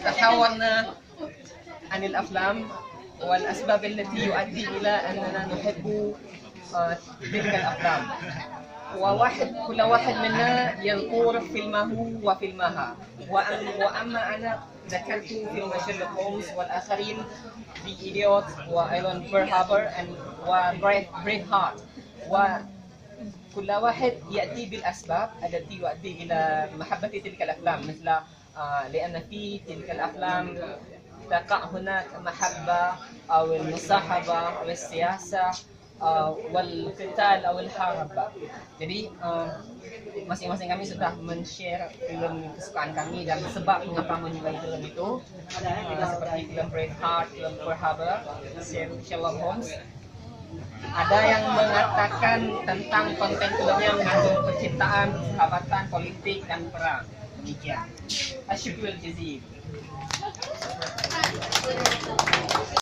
تحاورنا عن الأفلام والأسباب التي يؤدي إلى أننا نحب تلك الأفلام. كل واحد منا يذكر فيلمه وفيلمها، وأما أنا ذكرت فيلم شيرلوك هولمز، والآخرين The Idiot وأيضا بيرل هاربر وبريف هارت. وكل واحد يأتي بالأسباب التي يؤدي إلى محبة تلك الأفلام، مثل لأن في تلك الأفلام تقع هناك محبة أو المصاحبة أو السياسة والqital atau al-harb. Jadi masing-masing kami sudah men-share film kesukaan kami dan sebab mengapa menyukai film itu, seperti film Braveheart, film Pearl Harbor, Sherlock Holmes. Ada yang mengatakan tentang konten filmnya mengandung percintaan, sahabatan, politik dan perang. Demikian. Asyukul jazil.